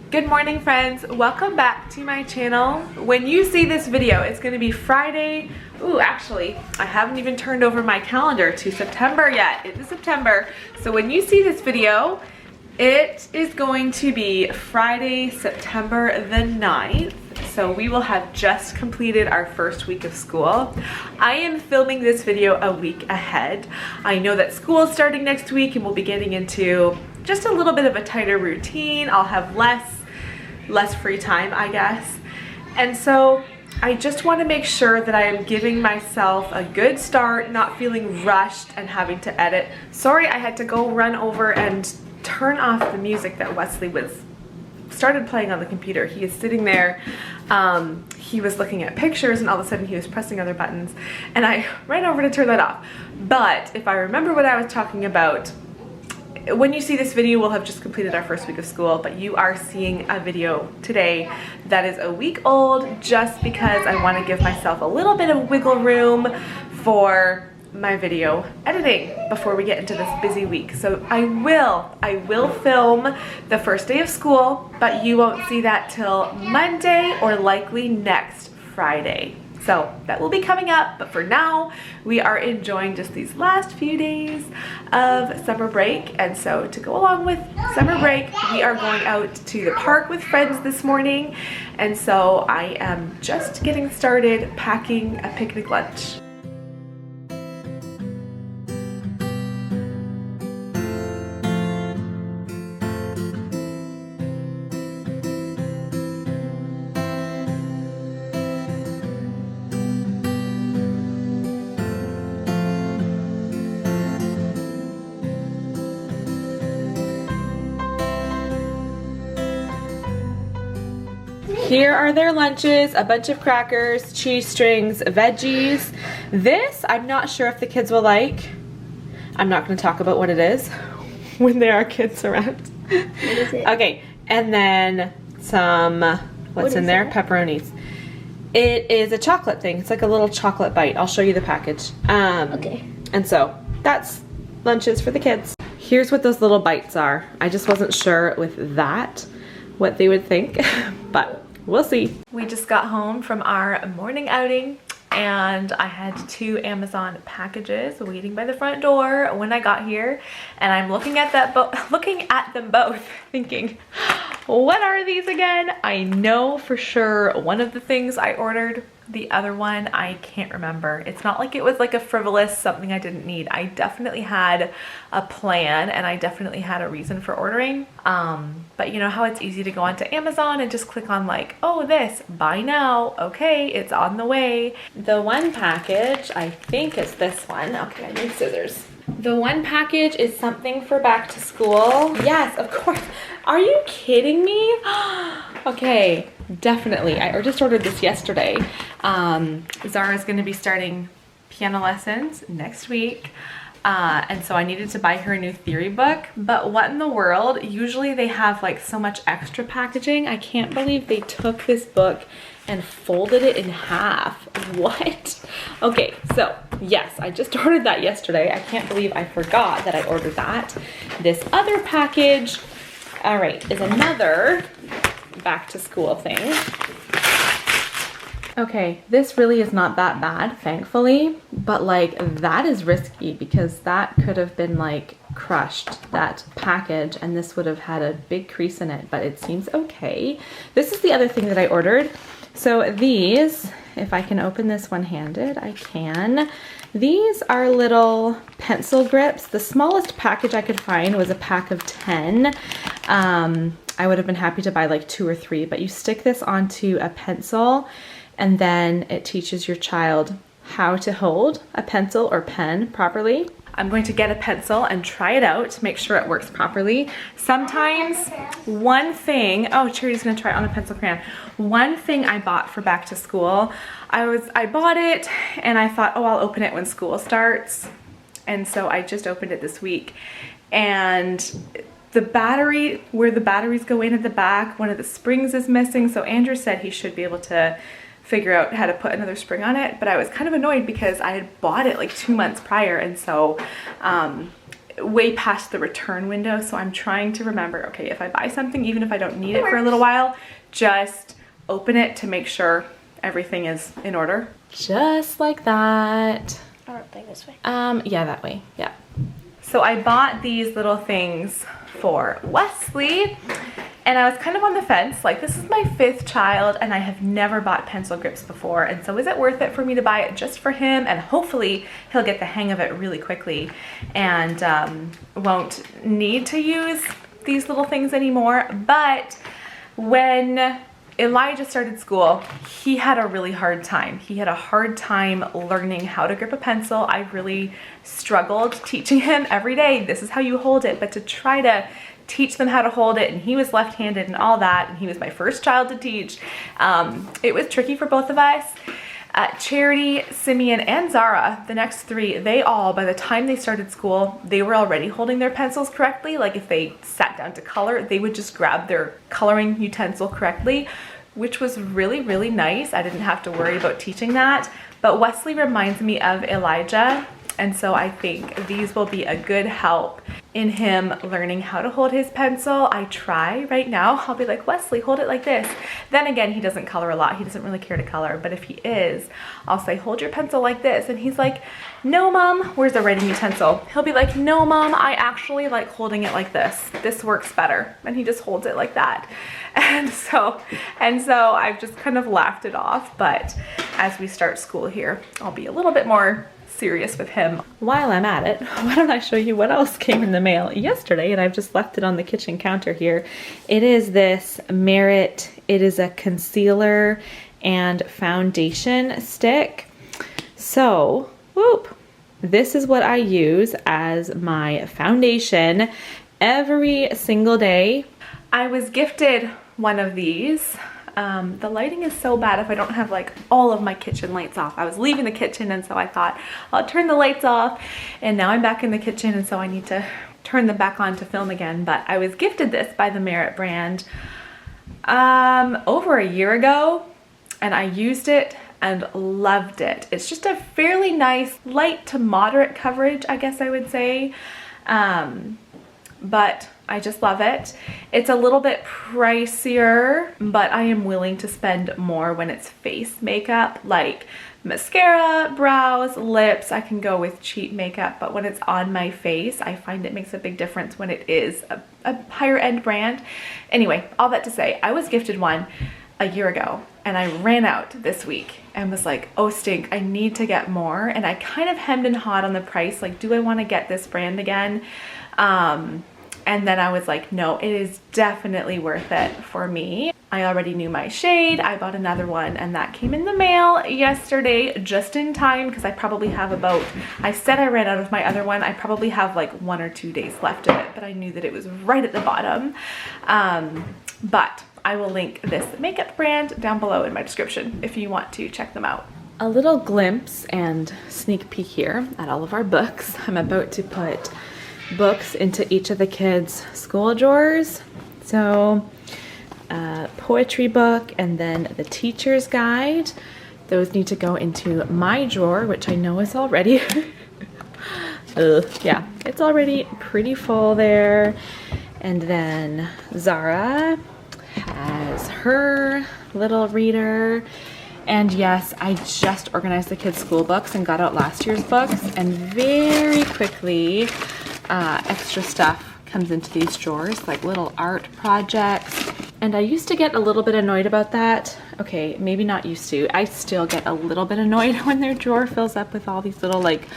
Good morning, friends. Welcome back to my channel. When you see this video, it's going to be Friday. Ooh, actually, I haven't even turned over my calendar to September yet. It is September. So when you see this video, it is going to be Friday, September the 9th. So we will have just completed our first week of school. I am filming this video a week ahead. I know that school is starting next week and we'll be getting into just a little bit of a tighter routine. I'll have less free time, I guess. And so I just want to make sure that I am giving myself a good start, not feeling rushed and having to edit. Sorry, I had to go run over and turn off the music that Wesley started playing on the computer. He is sitting there, he was looking at pictures and all of a sudden he was pressing other buttons and I ran over to turn that off. But if I remember what I was talking about, when you see this video, we'll have just completed our first week of school, but you are seeing a video today that is a week old just because I want to give myself a little bit of wiggle room for my video editing before we get into this busy week. So I will film the first day of school, but you won't see that till Monday or likely next Friday. So that will be coming up, but for now, we are enjoying just these last few days of summer break. And so to go along with summer break, we are going out to the park with friends this morning. And so I am just getting started packing a picnic lunch. Here are their lunches, a bunch of crackers, cheese strings, veggies. This, I'm not sure if the kids will like. I'm not going to talk about what it is when there are kids around. What is it? Okay, and then some, what's in there? Pepperonis. It is a chocolate thing. It's like a little chocolate bite. I'll show you the package. Okay. And so that's lunches for the kids. Here's what those little bites are. I just wasn't sure with that what they would think, but we'll see. We just got home from our morning outing and I had 2 Amazon packages waiting by the front door when I got here, and I'm looking at them both thinking, what are these again? I know for sure one of the things I ordered, the other one I can't remember. It's not like it was like a frivolous something I didn't need. I definitely had a plan and I definitely had a reason for ordering. But you know how it's easy to go onto Amazon and just click on like, oh, this, buy now, okay, it's on the way. The one package, I think it's this one. Okay, I need scissors. The one package is something for back to school. Yes, of course. Are you kidding me? Okay, definitely. I just ordered this yesterday. Zara's gonna be starting piano lessons next week. And so I needed to buy her a new theory book, but what in the world? Usually they have like so much extra packaging. I can't believe they took this book and folded it in half. What? Okay, so yes, I just ordered that yesterday. I can't believe I forgot that I ordered that. This other package, all right, is another back to school thing. Okay, this really is not that bad, thankfully, but like that is risky because that could have been like crushed, that package, and this would have had a big crease in it, but it seems okay. This is the other thing that I ordered. So these, if I can open this one-handed, I can. These are little pencil grips. The smallest package I could find was a pack of 10. I would have been happy to buy like 2 or 3, but you stick this onto a pencil and then it teaches your child how to hold a pencil or pen properly. I'm going to get a pencil and try it out to make sure it works properly. Sometimes one thing, oh, Charity's gonna try it on a pencil crayon. One thing I bought for back to school, I bought it and I thought, oh, I'll open it when school starts. And so I just opened it this week. And the battery, where the batteries go in at the back, one of the springs is missing. So Andrew said he should be able to figure out how to put another spring on it, but I was kind of annoyed because I had bought it like 2 months prior, and so way past the return window, so I'm trying to remember, okay, if I buy something, even if I don't need it for a little while, just open it to make sure everything is in order. Just like that. I want to play this way. Yeah, that way, yeah. So I bought these little things for Wesley, and I was kind of on the fence, like this is my 5th child and I have never bought pencil grips before, and so is it worth it for me to buy it just for him, and hopefully he'll get the hang of it really quickly and won't need to use these little things anymore. But when Elijah started school, he had a really hard time. He had a hard time learning how to grip a pencil. I really struggled teaching him every day, this is how you hold it, but to try to teach them how to hold it, and he was left-handed and all that, and he was my first child to teach. It was tricky for both of us. Charity, Simeon, and Zara, the next 3, they all, by the time they started school, they were already holding their pencils correctly. Like if they sat down to color, they would just grab their coloring utensil correctly, which was really, really nice. I didn't have to worry about teaching that. But Wesley reminds me of Elijah, and so I think these will be a good help in him learning how to hold his pencil. I try right now. I'll be like, Wesley, hold it like this. Then again, he doesn't color a lot. He doesn't really care to color. But if he is, I'll say, hold your pencil like this. And he's like, no, Mom. Where's the writing utensil? He'll be like, no, Mom, I actually like holding it like this. This works better. And he just holds it like that. And so I've just kind of laughed it off. But as we start school here, I'll be a little bit more serious with him. While I'm at it, why don't I show you what else came in the mail yesterday, and I've just left it on the kitchen counter here. It is this Merit, it is a concealer and foundation stick. So, whoop, this is what I use as my foundation every single day. I was gifted one of these. The lighting is so bad if I don't have like all of my kitchen lights off. I was leaving the kitchen, and so I thought I'll turn the lights off, and now I'm back in the kitchen, and so I need to turn them back on to film again. But I was gifted this by the Merit brand over a year ago, and I used it and loved it. It's just a fairly nice light to moderate coverage, I guess I would say. But I just love it. It's a little bit pricier, but I am willing to spend more when it's face makeup, like mascara, brows, lips. I can go with cheap makeup, but when it's on my face, I find it makes a big difference when it is a higher end brand. Anyway, all that to say, I was gifted one a year ago, and I ran out this week and was like, oh stink, I need to get more. And I kind of hemmed and hawed on the price, like, do I want to get this brand again? And then I was like, no, it is definitely worth it for me. I already knew my shade. I bought another one, and that came in the mail yesterday just in time, because I probably have about, I said I ran out of my other one. I probably have like 1 or 2 days left of it, but I knew that it was right at the bottom. But I will link this makeup brand down below in my description if you want to check them out. A little glimpse and sneak peek here at all of our books. I'm about to put books into each of the kids' school drawers. So poetry book, and then the teacher's guide. Those need to go into my drawer, which I know is already yeah, it's already pretty full there. And then Zara has her little reader. And yes, I just organized the kids' school books and got out last year's books, and very quickly extra stuff comes into these drawers, like little art projects. And I used to get a little bit annoyed about that. Okay, maybe not used to. I still get a little bit annoyed when their drawer fills up with all these little like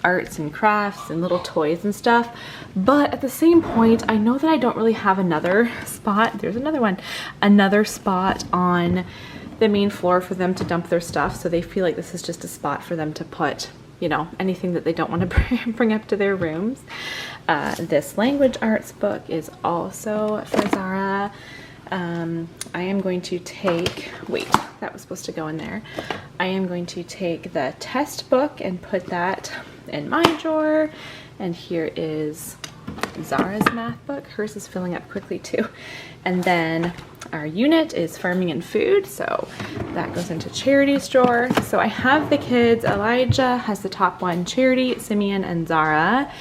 arts and crafts and little toys and stuff. But at the same point, I know that I don't really have another spot. There's another one. Another spot on the main floor for them to dump their stuff. So they feel like this is just a spot for them to put, you know, anything that they don't want to bring up to their rooms. This language arts book is also for Zara. I am going to take, wait, that was supposed to go in there. I am going to take the test book and put that in my drawer. And here is Zara's math book. Hers is filling up quickly too. And then our unit is farming and food, so that goes into Charity's drawer. So I have the kids. Elijah has the top one, Charity, Simeon, and Zara.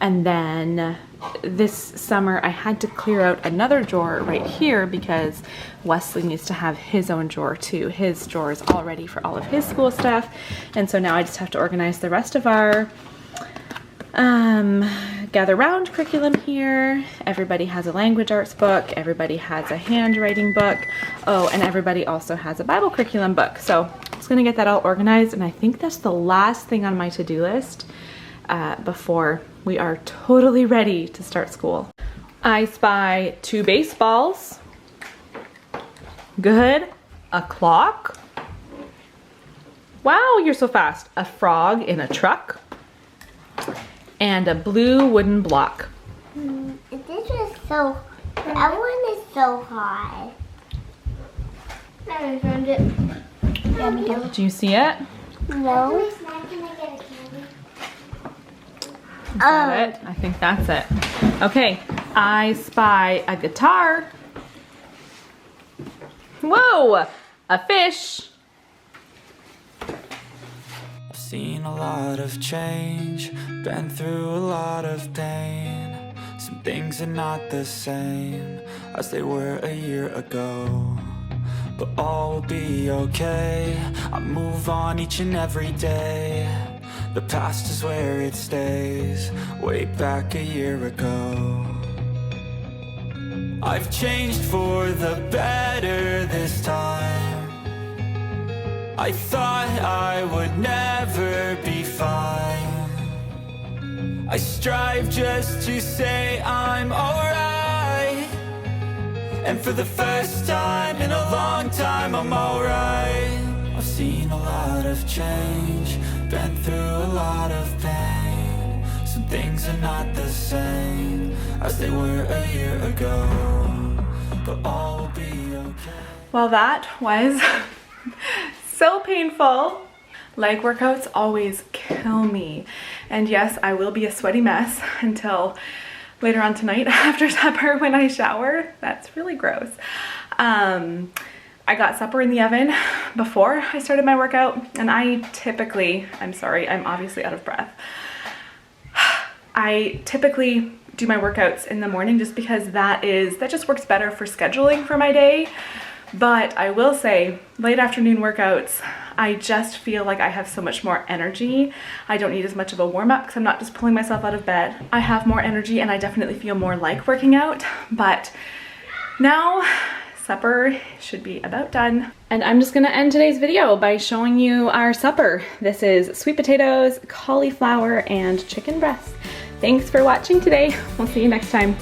And then this summer I had to clear out another drawer right here because Wesley needs to have his own drawer too. His drawer is all ready for all of his school stuff. And so now I just have to organize the rest of our gather round curriculum here. Everybody has a language arts book. Everybody has a handwriting book. Oh, and everybody also has a Bible curriculum book. So I'm just gonna get that all organized, and I think that's the last thing on my to-do list before we are totally ready to start school. I spy 2 baseballs. Good. A clock. Wow, you're so fast. A frog in a truck. And a blue wooden block. This is so, that one is so high. I found it. Yeah, me too. Do you see it? No. Is that it? I think that's it. Okay, I spy a guitar. Whoa, a fish. Seen a lot of change, been through a lot of pain. Some things are not the same as they were a year ago, but all will be okay. I move on each and every day. The past is where it stays, way back a year ago. I've changed for the better this time. I thought I would never be fine. I strive just to say I'm alright. And for the first time in a long time, I'm alright. I've seen a lot of change, been through a lot of pain. Some things are not the same as they were a year ago, but all will be okay. Well, that was so painful. Leg workouts always kill me. And yes, I will be a sweaty mess until later on tonight after supper when I shower. That's really gross. I got supper in the oven before I started my workout, and I'm sorry, I'm obviously out of breath. I typically do my workouts in the morning just because that just works better for scheduling for my day. But I will say, late afternoon workouts, I just feel like I have so much more energy. I don't need as much of a warm-up because I'm not just pulling myself out of bed. I have more energy and I definitely feel more like working out. But now supper should be about done. And I'm just gonna end today's video by showing you our supper. This is sweet potatoes, cauliflower, and chicken breast. Thanks for watching today. We'll see you next time.